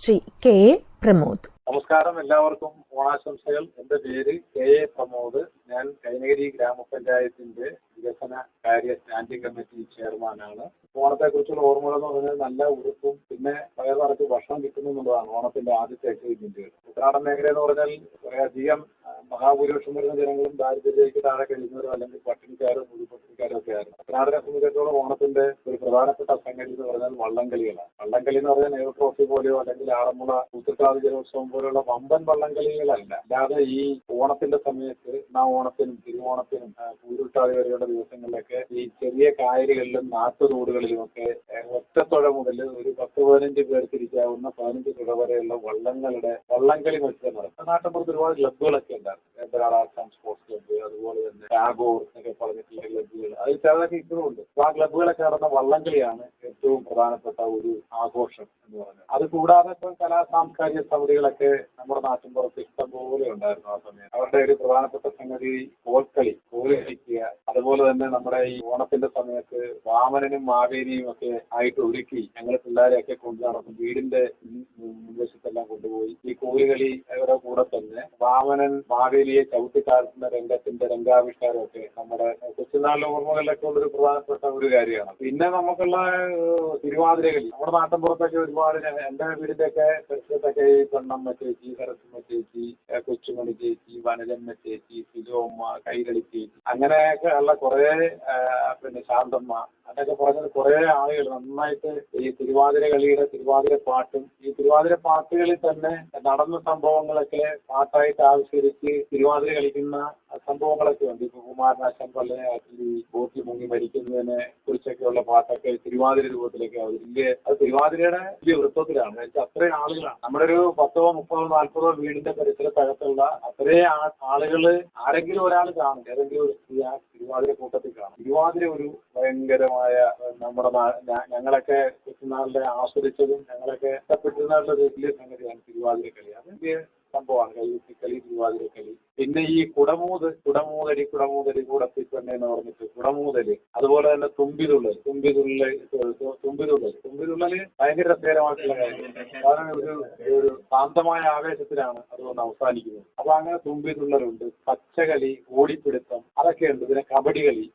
Shri K A Pramod. നമസ്കാരം, എല്ലാവർക്കും ഓണാശംസകൾ. എന്റെ പേര് കെ എ പ്രമോദ്. ഞാൻ കൈനഗിരി ഗ്രാമപഞ്ചായത്തിന്റെ വികസന കാര്യ സ്റ്റാൻഡിംഗ് കമ്മിറ്റി ചെയർമാനാണ്. ഓണത്തെ കുറിച്ചുള്ള ഓർമ്മകൾ എന്ന് പറഞ്ഞാൽ നല്ല ഉടുപ്പും പിന്നെ വയറിറച്ച് ഭക്ഷണം കിട്ടുന്നു എന്നുള്ളതാണ് ഓണത്തിന്റെ ആദ്യത്തെ അച്ചീവ്മെന്റുകൾ. കുട്ടനാടൻ മേഖല എന്ന് പറഞ്ഞാൽ കുറേയധികം മഹാഭൂരിപക്ഷം വരുന്ന ജനങ്ങളും ദാരിദ്ര്യത്തിലേക്ക് താഴെ കഴിയുന്നവരും അല്ലെങ്കിൽ പട്ടിണിക്കാരും പട്ടിണിക്കാരും ഒക്കെ ആയിരുന്നു. കുട്ടനാടിനെ സംബന്ധിച്ചിടത്തോളം ഓണത്തിന്റെ ഒരു പ്രധാനപ്പെട്ട സംഗതി എന്ന് പറഞ്ഞാൽ വള്ളംകളികളാണ്. വള്ളംകളി എന്ന് പറഞ്ഞാൽ നെഹ്റു ട്രോഫി പോലെയോ അല്ലെങ്കിൽ ആറന്മുള ഉത്രട്ടാതി ജലോത്സവം പോലെയുള്ള വമ്പൻ വള്ളംകളികളല്ല. അല്ലാതെ ഈ ഓണത്തിന്റെ സമയത്ത് ഓണത്തിനും തിരുവോണത്തിനും പൂരുട്ടാതി വരെയുള്ള ദിവസങ്ങളിലൊക്കെ ഈ ചെറിയ കായലുകളിലും നാട്ടുതോടുകളിലും ഒക്കെ ഒറ്റത്തുഴ മുതൽ ഒരു 10-15 പേർ തിരിക്കാവുന്ന 15 തുഴ വരെയുള്ള വള്ളംകളി മത്സരം നടക്കും. നാട്ടിൻപുറത്ത് ഒരുപാട് ക്ലബ്ബുകളൊക്കെ ഉണ്ടായിരുന്നു. സ്പോർട്സ് ക്ലബ്ബ്, അതുപോലെ തന്നെ ടാഗോർ എന്നൊക്കെ പറഞ്ഞിട്ടുള്ള ക്ലബ്ബുകൾ, അതിൽ ചിലതൊക്കെ ഇപ്പോഴും ഉണ്ട്. ആ ക്ലബ്ബുകളൊക്കെ നടന്ന വള്ളംകളിയാണ് ഏറ്റവും പ്രധാനപ്പെട്ട ഒരു ആഘോഷം എന്ന് പറഞ്ഞത്. അത് കൂടാതെ ഇപ്പം കലാ സാംസ്കാരിക സമിതികളൊക്കെ നമ്മുടെ നാട്ടിൻപുറത്ത് ഇഷ്ടംപോലെ ഉണ്ടായിരുന്നു. ആ സമയം അവരുടെ ഒരു പ്രധാനപ്പെട്ട സംഗതി കോൽക്കളി കളിക്കുക. അതുപോലെ തന്നെ നമ്മുടെ ഈ ഓണത്തിന്റെ സമയത്ത് വാമനനും മാവേലിയും ഒക്കെ ആയിട്ട് ഒരുക്കി ഞങ്ങൾ പിള്ളേരെയൊക്കെ കൊണ്ടു നടക്കും. വീടിന്റെ മുൻവശത്തെല്ലാം കൊണ്ടുപോയി ഈ കോലുകളി അവരുടെ കൂടെ തന്നെ വാമനൻ മാവേലിയെ ചവിട്ടിത്താഴ്ത്തുന്ന രംഗത്തിന്റെ രംഗാവിഷ്കാരമൊക്കെ നമ്മുടെ കൊച്ചുനാളിലെ ഓർമ്മകളിലൊക്കെ ഉള്ളൊരു പ്രധാനപ്പെട്ട ഒരു കാര്യമാണ്. പിന്നെ നമുക്കുള്ള തിരുവാതിരകളി നമ്മുടെ നാട്ടിൻപുറത്തൊക്കെ ഒരുപാട്, എന്റെ വീടിന്റെയൊക്കെ പരിസരത്തൊക്കെ ഈ പെണ്ണമ്മ ചേച്ചി, സരസ്വമ്മ ചേച്ചി, കൊച്ചുമണി ചേച്ചി, വനജന്മ ചേച്ചി, സിജോമ്മ, കൈകളി ചേച്ചി, അങ്ങനെയൊക്കെ ഉള്ള കുറെ പിന്നെ ശാന്തമ്മ, അതൊക്കെ പറഞ്ഞത് കുറെ ആളുകൾ നന്നായിട്ട് ഈ തിരുവാതിര കളിയുടെ തിരുവാതിര പാട്ടും ഈ തിരുവാതിര പാട്ടുകളിൽ തന്നെ നടന്ന സംഭവങ്ങളൊക്കെ പാട്ടായിട്ട് ആവിഷ്കരിച്ച് തിരുവാതിര കളിക്കുന്ന സംഭവങ്ങളൊക്കെ ഉണ്ട്. ഇപ്പൊ കുമാരനാശൻ പള്ളയാറ്റിൽ ബോട്ടിൽ മുങ്ങി മരിക്കുന്നതിനെ കുറിച്ചൊക്കെയുള്ള പാട്ടൊക്കെ തിരുവാതിര രൂപത്തിലൊക്കെ അവതരില്ലേ. അത് തിരുവാതിരയുടെ വലിയ വൃത്തത്തിലാണ്. അത്രയും ആളുകളാണ് നമ്മുടെ ഒരു 10, 30, 40 വീടിന്റെ പരിസരത്തകത്തുള്ള അത്രയും ആളുകള് ആരെങ്കിലും ഒരാൾ കാണും, ഏതെങ്കിലും ഒരു സ്ത്രീ ആ തിരുവാതിര കൂട്ടത്തിൽ കാണും. തിരുവാതിര ഒരു ഭയങ്കരമായ നമ്മുടെ ഞങ്ങളൊക്കെ കൊച്ചുനാളിലെ ആസ്വദിച്ചതും ഞങ്ങളൊക്കെ ഇഷ്ടപ്പെട്ടിരുന്നുള്ള ഒരു വലിയ സംഗതിയാണ് തിരുവാതിര കളി. അത് വലിയ സംഭവമാണ് കൈകുത്തിക്കളി, തിരുവാതിര കളി. പിന്നെ ഈ കുടമൂതടി കൂടത്തിപ്പന്നെ എന്ന് പറഞ്ഞിട്ട് കുടമൂതല്, അതുപോലെ തന്നെ തുമ്പിതുള്ളല് ഭയങ്കര രസകരമായിട്ടുള്ള കാര്യം. കാരണം ഒരു ശാന്തമായ ആവേശത്തിലാണ് അതുകൊണ്ട് അവസാനിക്കുന്നത്. അപ്പൊ അങ്ങനെ തുമ്പിതുള്ളലുണ്ട്, പച്ചകളി, ഓടിപ്പിടുത്തം, അതൊക്കെ ഉണ്ട്. പിന്നെ കബഡി കളി,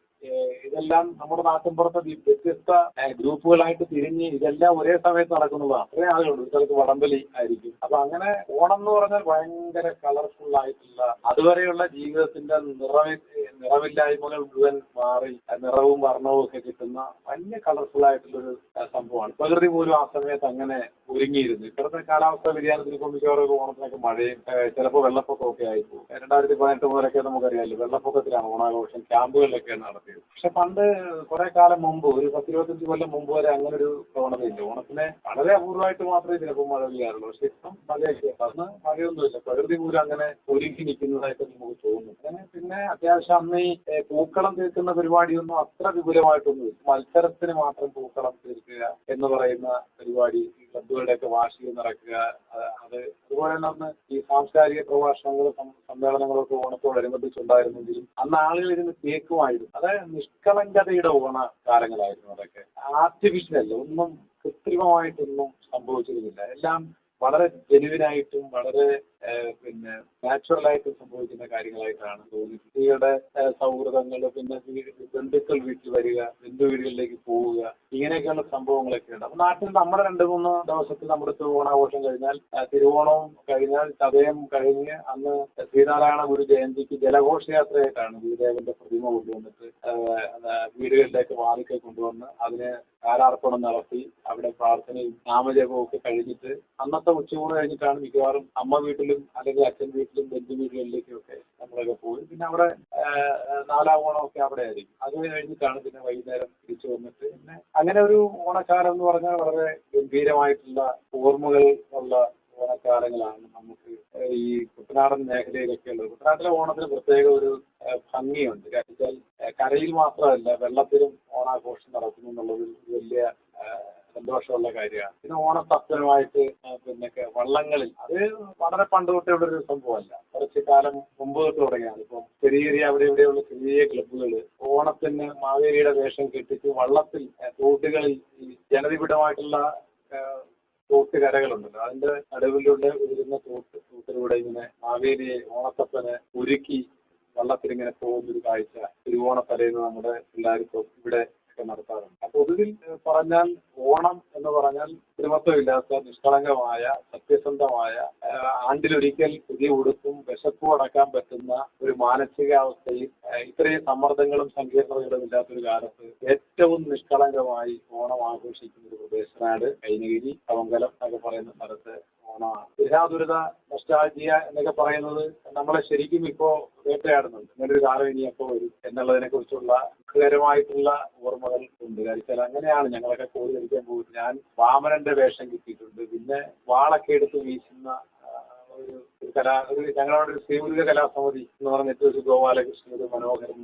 ഇതെല്ലാം നമ്മുടെ നാട്ടിൻപുറത്ത് വ്യത്യസ്ത ഗ്രൂപ്പുകളായിട്ട് തിരിഞ്ഞ് ഇതെല്ലാം ഒരേ സമയത്ത് നടക്കുന്നതാണ്. അത്രയും ആളുകളുണ്ട്. ഒരു സ്ഥലത്ത് വടംവലി ആയിരിക്കും. അപ്പൊ അങ്ങനെ ഓണം എന്ന് പറഞ്ഞാൽ ഭയങ്കര കളർഫുൾ ആയിട്ടുള്ള, അതുവരെയുള്ള ജീവിതത്തിന്റെ നിറവില്ലായ്മകൾ മുഴുവൻ മാറി നിറവും വർണ്ണവും ഒക്കെ കിട്ടുന്ന വലിയ കളർഫുൾ ആയിട്ടുള്ളൊരു സംഭവമാണ്. പ്രകൃതി പോലും ആ സമയത്ത് അങ്ങനെ ഒരുങ്ങിയിരുന്നു. ഇപ്പോഴത്തെ കാലാവസ്ഥ വ്യതിയാനത്തിന് ഇപ്പം മിക്കവാറും ഓണത്തിനൊക്കെ മഴയും ചിലപ്പോൾ വെള്ളപ്പൊക്കമൊക്കെ ആയിപ്പോ. 2018 മുതലൊക്കെ നമുക്കറിയാമല്ലോ, വെള്ളപ്പൊക്കത്തിലാണ് ഓണാഘോഷം ക്യാമ്പുകളിലൊക്കെയാണ് നടത്തിയത്. പക്ഷെ പണ്ട് കുറെ കാലം മുമ്പ്, ഒരു 10-25 കൊല്ലം മുമ്പ് വരെ അങ്ങനെ ഒരു പ്രവണതയില്ല. ഓണത്തിന് വളരെ അപൂർവമായിട്ട് മാത്രമേ ചിലപ്പോൾ മഴ പെയ്യാറുള്ളൂ. പക്ഷെ ഇപ്പം മഴയൊക്കെ അന്ന് മഴയൊന്നുമില്ല. പ്രകൃതി മൂലം അങ്ങനെ ഒരുക്കി നിൽക്കുന്നതായിട്ട് നമുക്ക് തോന്നുന്നു. അങ്ങനെ പിന്നെ അത്യാവശ്യം അന്ന് ഈ പൂക്കളം തീർക്കുന്ന പരിപാടിയൊന്നും അത്ര വിപുലമായിട്ടൊന്നുമില്ല. മത്സരത്തിന് മാത്രം പൂക്കളം തീർക്കുക എന്ന് പറയുന്ന പരിപാടി ക്ലബ്ബുകളുടെയൊക്കെ വാർഷികം നടക്കുക, അത് അതുപോലെ തന്നെ അന്ന് ഈ സാംസ്കാരിക പ്രഭാഷണങ്ങളും സമ്മേളനങ്ങളൊക്കെ ഓണത്തോടനുബന്ധിച്ചുണ്ടായിരുന്നെങ്കിലും അന്ന് ആളുകൾ ഇരുന്ന് കേൾക്കുമായിരുന്നു. അത് നിഷ്കളങ്കതയുടെ ഓണകാലങ്ങളായിരുന്നു. അതൊക്കെ ആർട്ടിഫിഷ്യൽ അല്ല, ഒന്നും കൃത്രിമമായിട്ടൊന്നും സംഭവിച്ചിരുന്നില്ല. എല്ലാം വളരെ ജെനുവിനായിട്ടും വളരെ പിന്നെ നാച്ചുറലായിട്ടും സംഭവിക്കുന്ന കാര്യങ്ങളായിട്ടാണ് തോന്നി. സ്ത്രീകളുടെ സൗഹൃദങ്ങൾ, പിന്നെ ബന്ധുക്കൾ വീട്ടിൽ വരിക, ബന്ധു വീടുകളിലേക്ക് പോവുക, ഇങ്ങനെയൊക്കെയുള്ള സംഭവങ്ങളൊക്കെ ഉണ്ട്. അപ്പൊ നാട്ടിൽ നമ്മുടെ 2-3 ദിവസത്തിൽ നമ്മുടെ ഓണാഘോഷം കഴിഞ്ഞാൽ, തിരുവോണവും കഴിഞ്ഞാൽ ചതയം കഴിഞ്ഞ് അന്ന് ശ്രീനാരായണ ഗുരു ജയന്തിക്ക് ജലഘോഷയാത്രയായിട്ടാണ് ഗുരുദേവന്റെ പ്രതിമ കൊണ്ടുവന്നിട്ട് വീടുകളിലേക്ക് വാതിക്കൽ കൊണ്ടുവന്ന് അതിന് കാലാർപ്പണം നടത്തി അവിടെ പ്രാർത്ഥനയും നാമജപവും ഒക്കെ കഴിഞ്ഞിട്ട് അന്നത്തെ ഉച്ചയൂണ് കഴിഞ്ഞിട്ടാണ് മിക്കവാറും അമ്മ വീട്ടിലും അല്ലെങ്കിൽ അച്ഛൻ വീട്ടിലും ബന്ധു വീടുകളിലേക്കും ഒക്കെ നമ്മളൊക്കെ പോയി. പിന്നെ അവിടെ 4ാം ഓണമൊക്കെ അവിടെ ആയിരിക്കും. അത് കഴിഞ്ഞിട്ടാണ് പിന്നെ വൈകുന്നേരം തിരിച്ചു വന്നിട്ട് പിന്നെ അങ്ങനെ ഒരു ഓണക്കാലം എന്ന് പറഞ്ഞാൽ വളരെ ഗംഭീരമായിട്ടുള്ള ഓർമ്മകൾ ഉള്ള ഓണക്കാലങ്ങളാണ് നമുക്ക് ഈ കുട്ടനാടൻ മേഖലയിലൊക്കെ ഉള്ളത്. കുട്ടനാട്ടിലെ ഓണത്തിന് പ്രത്യേക ഒരു ഭംഗിയുണ്ട്. കാരണം കരയിൽ മാത്രമല്ല വെള്ളത്തിലും ഓണാഘോഷം നടക്കുന്നു എന്നുള്ളത് വലിയ സന്തോഷമുള്ള കാര്യമാണ്. പിന്നെ ഓണത്തപ്പനുമായിട്ട് പിന്നെ വള്ളങ്ങളിൽ അത് വളരെ പണ്ട് തൊട്ടുള്ള ഒരു സംഭവമല്ല, കുറച്ച് കാലം മുമ്പ് തൊട്ട് തുടങ്ങിയാണ്. ഇപ്പം ചെറിയ ചെറിയ അവിടെ ഇവിടെയുള്ള ചെറിയ ക്ലബ്ബുകൾ ഓണത്തിന് മാവേലിയുടെ വേഷം കെട്ടിച്ച് വള്ളത്തിൽ തോട്ടുകളിൽ ഈ ജനനിബിഡമായിട്ടുള്ള തോട്ടുകരകളുണ്ടല്ലോ, അതിന്റെ നടുവിലൂടെ വരുന്ന തോട്ടിലൂടെ ഇങ്ങനെ മാവേലിയെ ഓണത്തപ്പനെ ഒരുക്കി വള്ളത്തിലിങ്ങനെ പോകുന്നൊരു കാഴ്ച തിരുവോണത്തലേന്ന് നമ്മുടെ പിള്ളേർക്കും ഇവിടെ ഒക്കെ നടത്താറുണ്ട്. അപ്പൊ പൊതുവിൽ പറഞ്ഞാൽ ഓണം എന്ന് പറഞ്ഞാൽ കൃത്രിമത്വമില്ലാത്ത നിഷ്കളങ്കമായ സത്യസന്ധമായ ആണ്ടിലൊരിക്കൽ പുതിയ ഉടുപ്പും വിശപ്പും അടക്കാൻ പറ്റുന്ന ഒരു മാനസികാവസ്ഥയിൽ ഇത്രയും സമ്മർദ്ദങ്ങളും സങ്കീർണതകളും ഇല്ലാത്തൊരു കാലത്ത് ഏറ്റവും നിഷ്കളങ്കമായി ഓണം ആഘോഷിക്കുന്ന ഒരു പ്രദേശനാട് കൈനഗിരി കവങ്കലം എന്നൊക്കെ പറയുന്ന സ്ഥലത്ത് ഓണമാണ്. ദുരിത നൊസ്റ്റാൾജിയ എന്നൊക്കെ പറയുന്നത് നമ്മളെ ശരിക്കും ഇപ്പോ വേട്ടയാടുന്നുണ്ട്. ഇങ്ങനൊരു കാലം ഇനി എപ്പോ വരും എന്നുള്ളതിനെ കുറിച്ചുള്ള ദുഃഖകരമായിട്ടുള്ള ഓർമ്മകൾ ഉണ്ട്. കഴിച്ചാൽ അങ്ങനെയാണ് ഞങ്ങളൊക്കെ കോഴി കഴിക്കാൻ പോകുന്നത്. ഞാൻ വാമനന്റെ വേഷം കിട്ടിയിട്ടുണ്ട്. പിന്നെ വാളൊക്കെ എടുത്ത് വീശുന്ന ഞങ്ങളുടെ ഒരു ശ്രീമുരുക കലാസമിതി എന്ന് പറഞ്ഞിട്ട് ഒരു ഗോപാലകൃഷ്ണൻ, ഒരു മനോഹരൻ,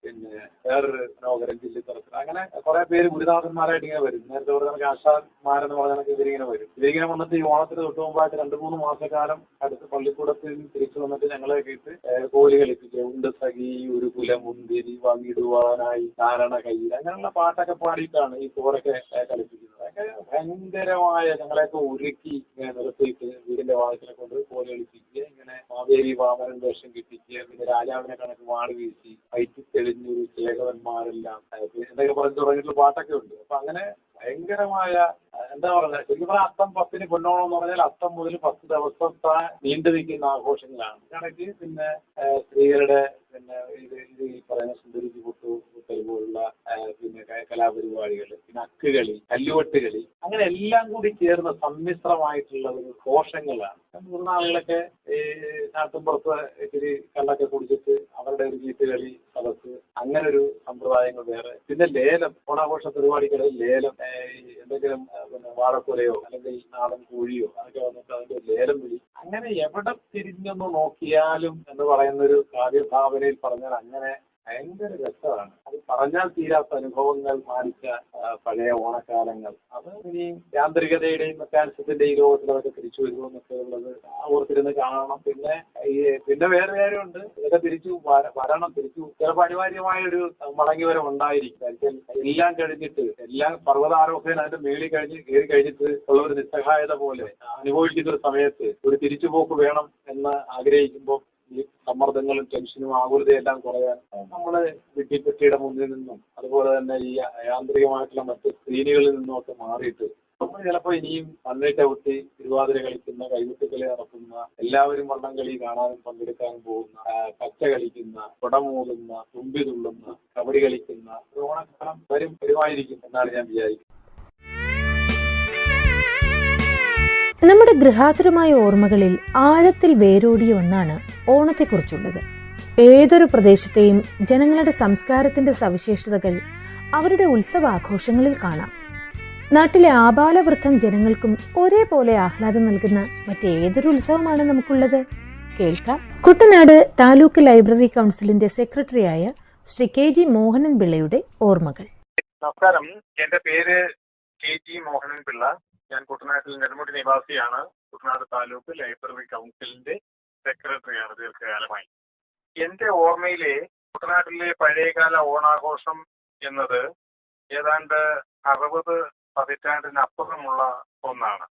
പിന്നെ വേറൊരു മനോഹരൻ ജില്ലത്തരത്തിൽ, അങ്ങനെ കുറെ പേര് ഗുരുനാഥന്മാരായിട്ട് ഇങ്ങനെ വരും. നേരത്തെ പറഞ്ഞ ആശാന്മാരെന്ന് പറഞ്ഞാൽ ഇവരിങ്ങനെ വരും. ഇവരിങ്ങനെ വന്നിട്ട് ഈ ഓണത്തിന് തൊട്ട് മുമ്പായിട്ട് 2-3 മാസക്കാലം അടുത്ത് പള്ളിക്കൂടത്തിൽ തിരിച്ചു വന്നിട്ട് ഞങ്ങളെ കേട്ട് കോലി കളിപ്പിക്കുക, ഉണ്ട് സഖി ഒരു കുലം മുന്തിരി വങ്ങിടുവാനായി ധാരണ കയ്യിൽ, അങ്ങനെയുള്ള പാട്ടൊക്കെ പാടിയിട്ടാണ് ഈ കോരൊക്കെ കളിപ്പിക്കുന്നത്. അതൊക്കെ ഭയങ്കരമായ ഞങ്ങളെയൊക്കെ ഒരുക്കി ഇങ്ങനെ നിർത്തിയിട്ട് വീടിന്റെ വാതിലെ കൊണ്ട് കോലി കളിപ്പിക്കുക, ഇങ്ങനെ മാവേലി വാമനൻ വേഷം കിട്ടിക്കുക, പിന്നെ രാജാവിനെ കണക്ക് വാട് വീശി വയറ്റി തെളിഞ്ഞൊരു ചേകവന്മാരെല്ലാം എന്തൊക്കെ പറഞ്ഞു തുടങ്ങിയിട്ടുള്ള പാട്ടൊക്കെ ഉണ്ട്. അപ്പൊ അങ്ങനെ ഭയങ്കരമായ എന്താ പറയുക, ശരിക്കും പറഞ്ഞാൽ അത്തം 10-ന് പൊന്നോണം എന്ന് പറഞ്ഞാൽ അത്തം മുതൽ 10 ദിവസത്തെ നീണ്ടു നിൽക്കുന്ന ആഘോഷങ്ങളാണ്. കണക്ക് പിന്നെ സ്ത്രീകളുടെ പിന്നെ ഇത് ഈ പറയുന്ന സുന്ദരിക്ക് കുട്ടൽ പോലുള്ള പിന്നെ കലാപരിപാടികൾ, പിന്നെ അക്കുകളി, കല്ലുവെട്ടുകളി, അങ്ങനെ എല്ലാം കൂടി ചേർന്ന സമ്മിശ്രമായിട്ടുള്ള ഒരു ഘോഷങ്ങളാണ്. മുതിർന്ന ആളുകളൊക്കെ ഈ നാട്ടുമ്പുറത്ത് ഇത്തിരി കള്ളൊക്കെ കുടിച്ചിട്ട് അവരുടെ ഒരു ചീട്ടുകളി സദസ്, അങ്ങനെ ഒരു സമ്പ്രദായങ്ങൾ വേറെ. പിന്നെ ലേലം, ഓണാഘോഷ പരിപാടികളിൽ ലേലം, എന്തെങ്കിലും പിന്നെ വാഴക്കുലയോ അല്ലെങ്കിൽ നാടൻ കോഴിയോ അതൊക്കെ വന്നിട്ട് അതിന്റെ ലേലം വിളി, അങ്ങനെ എവിടെ തിരിഞ്ഞൊന്ന് നോക്കിയാലും എന്ന് പറയുന്നൊരു കാവ്യഭാവനയിൽ പറഞ്ഞാൽ അങ്ങനെ ഭയങ്കര രസമാണ്. അത് പറഞ്ഞാൽ തീരാത്ത അനുഭവങ്ങൾ മാനിച്ച പഴയ ഓണക്കാലങ്ങൾ. അത് ഇനി യാന്ത്രികതയുടെയും മെക്കാനിസത്തിന്റെയും ഈ ലോകത്തിൽ അതൊക്കെ തിരിച്ചു വരുമെന്നൊക്കെ ഉള്ളത് ഓർത്തിരുന്ന് കാണണം. പിന്നെ വേറെ കാര്യമുണ്ട്, ഇതൊക്കെ തിരിച്ചു വരണം. തിരിച്ചു ചിലപ്പോൾ അനിവാര്യമായ ഒരു മടങ്ങിവരം ഉണ്ടായിരിക്കും. എല്ലാം കഴിഞ്ഞിട്ട്, എല്ലാം പർവ്വതാരോഹണം അതിന്റെ മേളിൽ കയറി കഴിഞ്ഞിട്ട് ഉള്ള ഒരു നിസ്സഹായത പോലെ അനുഭവിക്കുന്ന ഒരു സമയത്ത് ഒരു തിരിച്ചുപോക്ക് വേണം എന്ന് ആഗ്രഹിക്കുമ്പോൾ ഈ സമ്മർദ്ദങ്ങളും ടെൻഷനും ആകുലതയെല്ലാം കുറയാൻ നമ്മള് വിട്ടിപ്പെട്ടിയുടെ മുന്നിൽ നിന്നും അതുപോലെ തന്നെ ഈ യാന്ത്രികമായിട്ടുള്ള മറ്റ് സ്ക്രീനുകളിൽ നിന്നും ഒക്കെ മാറിയിട്ട് നമ്മൾ ചിലപ്പോൾ ഇനിയും മണ്ണിട്ട് കുത്തി തിരുവാതിര കളിക്കുന്ന, കൈകൊട്ടിക്കളി നടത്തുന്ന, എല്ലാവരും വള്ളംകളി കാണാനും പങ്കെടുക്കാനും പോകുന്ന, പച്ച കളിക്കുന്ന, കുടമൂതുന്ന, തുമ്പി തുള്ളുന്ന, കബഡി കളിക്കുന്ന ഒരു ഓണക്കാലം വരുമായിരിക്കും എന്നാണ് ഞാൻ വിചാരിക്കുന്നത്. നമ്മുടെ ഗൃഹാതുരമായ ഓർമ്മകളിൽ ആഴത്തിൽ വേരോടിയ ഒന്നാണ് ഓണത്തെക്കുറിച്ചുള്ളത്. ഏതൊരു പ്രദേശത്തെയും ജനങ്ങളുടെ സംസ്കാരത്തിന്റെ സവിശേഷതകൾ അവരുടെ ഉത്സവാഘോഷങ്ങളിൽ കാണാം. നാട്ടിലെ ആബാലവൃദ്ധം ജനങ്ങൾക്കും ഒരേപോലെ ആഹ്ലാദം നൽകുന്ന മറ്റേതൊരു ഉത്സവമാണ് നമുക്കുള്ളത്? കേൾക്കാം. കുട്ടനാട് താലൂക്ക് ലൈബ്രറി കൗൺസിലിന്റെ സെക്രട്ടറിയായ ശ്രീ KG മോഹനൻ പിള്ളയുടെ ഓർമ്മകൾ. നമസ്കാരം, എന്റെ പേര് KG മോഹനൻ പിള്ള. ഞാൻ കുട്ടനാട്ടിൽ നെടുമുടി നിവാസിയാണ്. കുട്ടനാട് താലൂക്ക് ലൈബ്രറി കൗൺസിലിന്റെ സെക്രട്ടറിയാണ് ദീർഘകാലമായി. എന്റെ ഓർമ്മയിലെ കുട്ടനാട്ടിലെ പഴയകാല ഓണാഘോഷം എന്നത് ഏതാണ്ട് 60 പതിറ്റാണ്ടിനപ്പുറമുള്ള ഒന്നാണ്.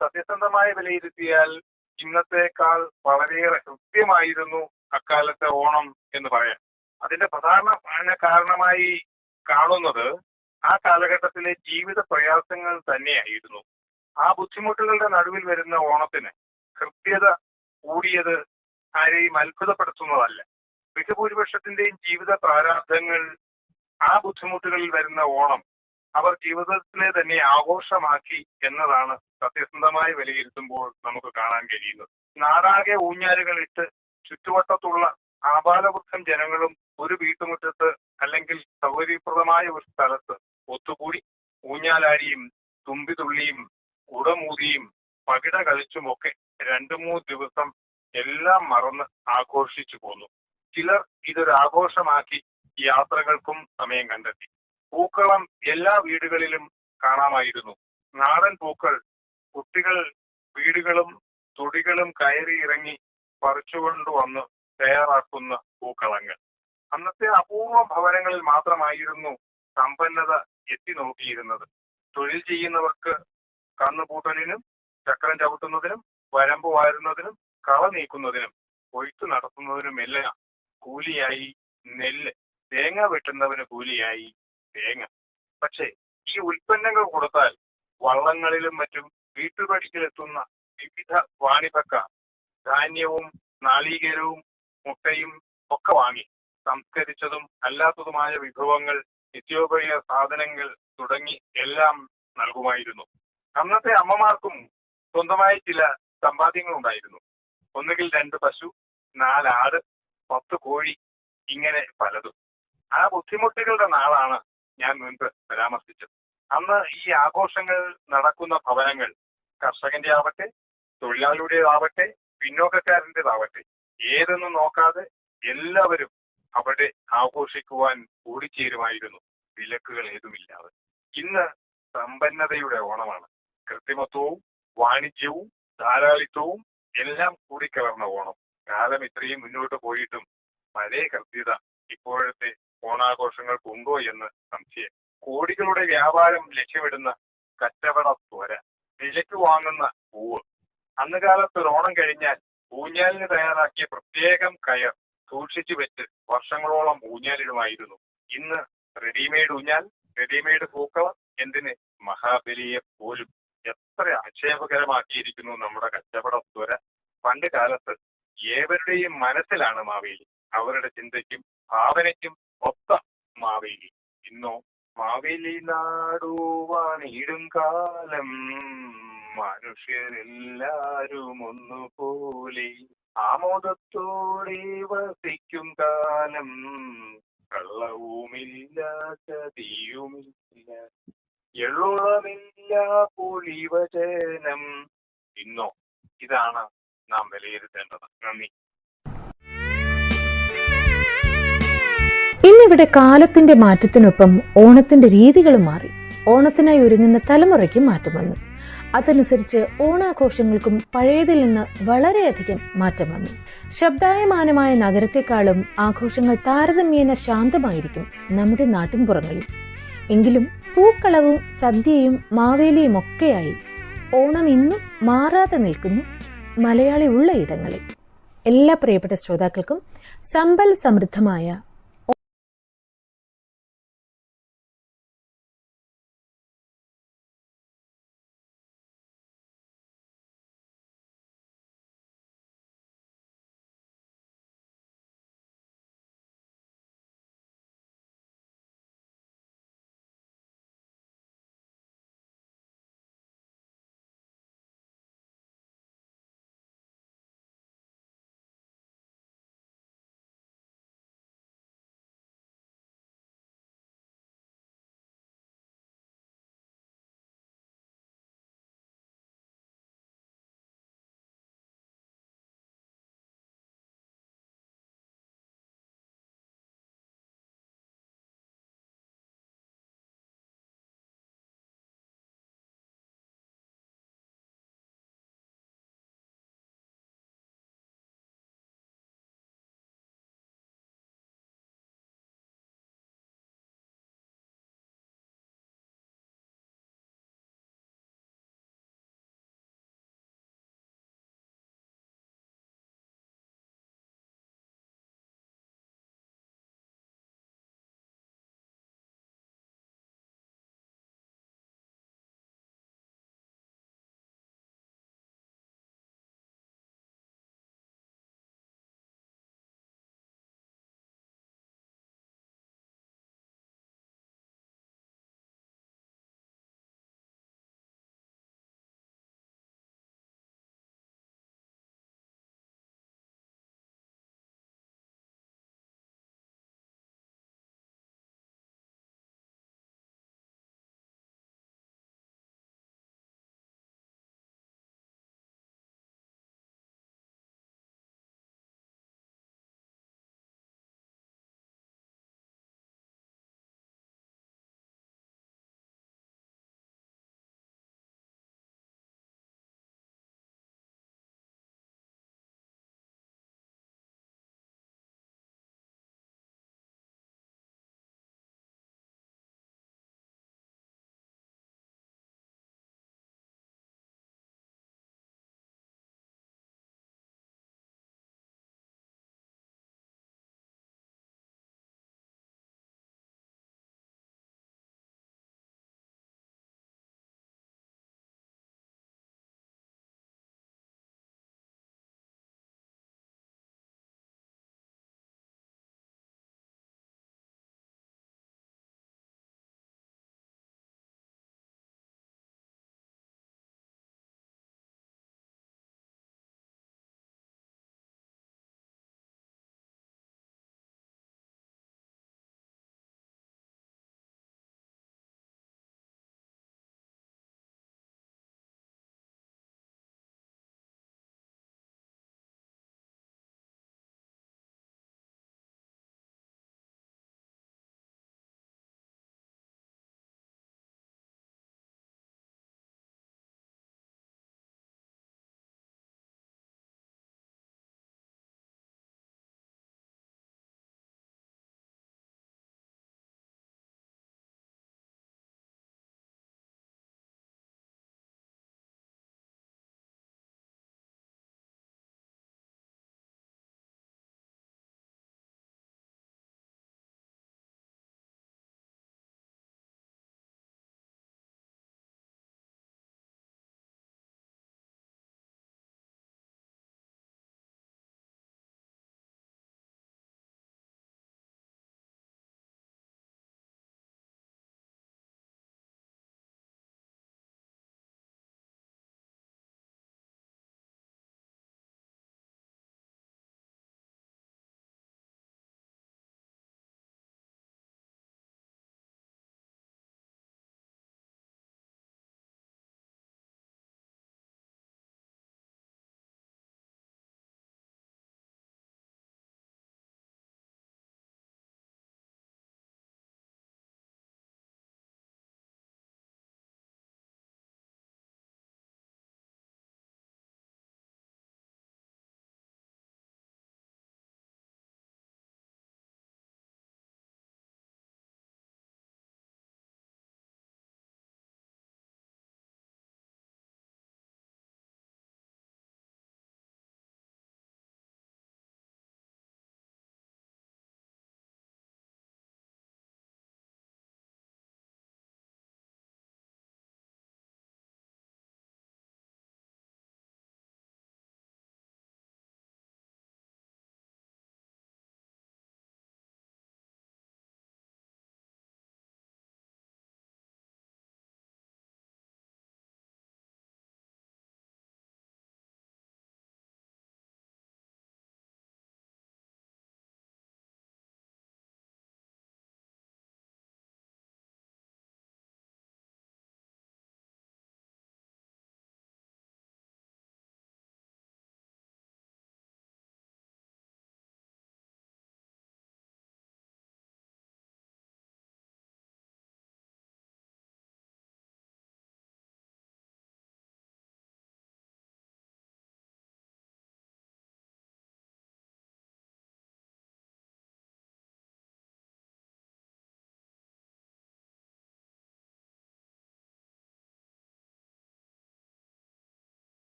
സത്യസന്ധമായി വിലയിരുത്തിയാൽ ഇന്നത്തേക്കാൾ വളരെയേറെ കൃത്യമായിരുന്നു അക്കാലത്തെ ഓണം എന്ന് പറയാം. അതിന്റെ പ്രധാന കാരണമായി കാണുന്നത് ആ കാലഘട്ടത്തിലെ ജീവിത പ്രയാസങ്ങൾ തന്നെയായിരുന്നു. ആ ബുദ്ധിമുട്ടുകളുടെ നടുവിൽ വരുന്ന ഓണത്തിന് കൃത്യത കൂടിയത് ആരെയും അത്ഭുതപ്പെടുത്തുന്നതല്ല. ബഹുഭൂരിപക്ഷത്തിന്റെയും ജീവിത പ്രാരാബ്ധങ്ങൾ, ആ ബുദ്ധിമുട്ടുകളിൽ വരുന്ന ഓണം അവർ ജീവിതത്തിലെ തന്നെ ആഘോഷമാക്കി എന്നതാണ് സത്യസന്ധമായി വിലയിരുത്തുമ്പോൾ നമുക്ക് കാണാൻ കഴിയുന്നത്. നാടാകെ ഊഞ്ഞാലുകളിട്ട് ചുറ്റുവട്ടത്തുള്ള ആബാലവൃദ്ധം ജനങ്ങളും ഒരു വീട്ടുമുറ്റത്ത് അല്ലെങ്കിൽ സൗകര്യപ്രദമായ ഒരു സ്ഥലത്ത് ഒത്തുകൂടി ഊഞ്ഞാലാടിയും തുമ്പിതുള്ളിയും കുടമൂതിയും പകിട കളിച്ചുമൊക്കെ 2-3 ദിവസം എല്ലാം മറന്ന് ആഘോഷിച്ചു പോന്നു. ചിലർ ഇതൊരു ആഘോഷമാക്കി യാത്രകൾക്കും സമയം കണ്ടെത്തി. പൂക്കളം എല്ലാ വീടുകളിലും കാണാമായിരുന്നു. നാടൻ പൂക്കൾ കുട്ടികൾ വീടുകളും തൊടികളും കയറി ഇറങ്ങി പറിച്ചുകൊണ്ടുവന്ന് തയ്യാറാക്കുന്ന പൂക്കളങ്ങൾ. അന്നത്തെ അപൂർവ ഭവനങ്ങളിൽ മാത്രമായിരുന്നു സമ്പന്നത എത്തി നോക്കിയിരുന്നത്. തൊഴിൽ ചെയ്യുന്നവർക്ക് കന്നുപൂട്ടലിനും ചക്രം ചവിട്ടുന്നതിനും വരമ്പ് വാരുന്നതിനും കള നീക്കുന്നതിനും കൊയ്ത്തു നടത്തുന്നതിനുമെല്ലാം കൂലിയായി നെല്ല്, തേങ്ങ വെട്ടുന്നവന് കൂലിയായി തേങ്ങ. പക്ഷേ ഈ ഉൽപ്പന്നങ്ങൾ കൊടുത്താൽ വള്ളങ്ങളിലും മറ്റും വീട്ടുപടിക്കലെത്തുന്ന വിവിധ വാണിഭക്കാർ ധാന്യവും നാളികേരവും മുട്ടയും ഒക്കെ വാങ്ങി സംസ്കരിച്ചതും അല്ലാത്തതുമായ വിഭവങ്ങൾ, നിത്യോപയോഗ സാധനങ്ങൾ തുടങ്ങി എല്ലാം നൽകുമായിരുന്നു. അന്നത്തെ അമ്മമാർക്കും സ്വന്തമായി ചില സമ്പാദ്യങ്ങൾ ഉണ്ടായിരുന്നു. ഒന്നുകിൽ 2 പശു, 4 ആട്, 10 കോഴി, ഇങ്ങനെ പലതും. ആ ബുദ്ധിമുട്ടുകളുടെ നാളാണ് ഞാൻ മുൻപ് പരാമർശിച്ചത്. അന്ന് ഈ ആഘോഷങ്ങൾ നടക്കുന്ന ഭവനങ്ങൾ കർഷകന്റെ ആവട്ടെ, തൊഴിലാളിയുടേതാവട്ടെ, പിന്നോക്കക്കാരൻ്റെതാവട്ടെ, ഏതെന്നും നോക്കാതെ എല്ലാവരും അവിടെ ആഘോഷിക്കുവാൻ കൂടിച്ചേരുമായിരുന്നു, വിലക്കുകൾ ഏതുമില്ലാതെ. ഇന്ന് സമ്പന്നതയുടെ ഓണമാണ്. കൃത്രിമത്വവും വാണിജ്യവും ധാരാളിത്വവും എല്ലാം കൂടിക്കലർന്ന ഓണം. കാലം ഇത്രയും മുന്നോട്ട് പോയിട്ടും പഴയ കൃത്യത ഇപ്പോഴത്തെ ഓണാഘോഷങ്ങൾക്കുണ്ടോ എന്ന് സംശയം. കോടികളുടെ വ്യാപാരം ലക്ഷ്യമിടുന്ന കച്ചവട ത്വര, വിലയ്ക്ക് വാങ്ങുന്ന പൂവ്. അന്ന് കാലത്ത് ഒരു ഓണം കഴിഞ്ഞാൽ ഊഞ്ഞാലിന് തയ്യാറാക്കിയ പ്രത്യേകം കയർ സൂക്ഷിച്ചു വെച്ച് വർഷങ്ങളോളം ഊഞ്ഞാലിടുമായിരുന്നു. ഇന്ന് റെഡിമെയ്ഡ് ഊഞ്ഞാൽ, റെഡിമെയ്ഡ് പൂക്കളം, എന്തിന് മഹാബലിയെ പോലും എത്ര ആക്ഷേപകരമാക്കിയിരിക്കുന്നു നമ്മുടെ കച്ചവട ത്വര. പണ്ട് കാലത്ത് ഏവരുടെയും മനസ്സിലാണ് മാവേലി, അവരുടെ ചിന്തയ്ക്കും ഭാവനയ്ക്കും ഒത്ത മാവേലി. ഇന്നോ മാവേലി നാടുവാണിടും കാലം മനുഷ്യരെല്ലാരും ഒന്നുപോലെ ആമോദത്തോടെ വസിക്കും കാലം കള്ളവുമില്ല ചതിയുമില്ല എള്ളോളമില്ല പൊളിവചനം. ഇന്നോ? ഇതാണ് നാം വിലയിരുത്തേണ്ടത്. നന്ദി. ഇന്നിവിടെ കാലത്തിന്റെ മാറ്റത്തിനൊപ്പം ഓണത്തിന്റെ രീതികളും മാറി. ഓണത്തിനായി ഒരുങ്ങുന്ന തലമുറയ്ക്കും മാറ്റം വന്നു. അതനുസരിച്ച് ഓണാഘോഷങ്ങൾക്കും പഴയതിൽ നിന്ന് വളരെയധികം മാറ്റം വന്നു. ശബ്ദായമാനമായ നഗരത്തെക്കാളും ആഘോഷങ്ങൾ താരതമ്യേന ശാന്തമായിരിക്കും നമ്മുടെ നാട്ടിൻപുറങ്ങളിൽ. എങ്കിലും പൂക്കളവും സദ്യയും മാവേലിയും ഒക്കെയായി ഓണം ഇന്നും മാറാതെ നിൽക്കുന്നു മലയാളി ഉള്ള ഇടങ്ങളിൽ. എല്ലാ പ്രിയപ്പെട്ട ശ്രോതാക്കൾക്കും സമ്പൽ സമൃദ്ധമായ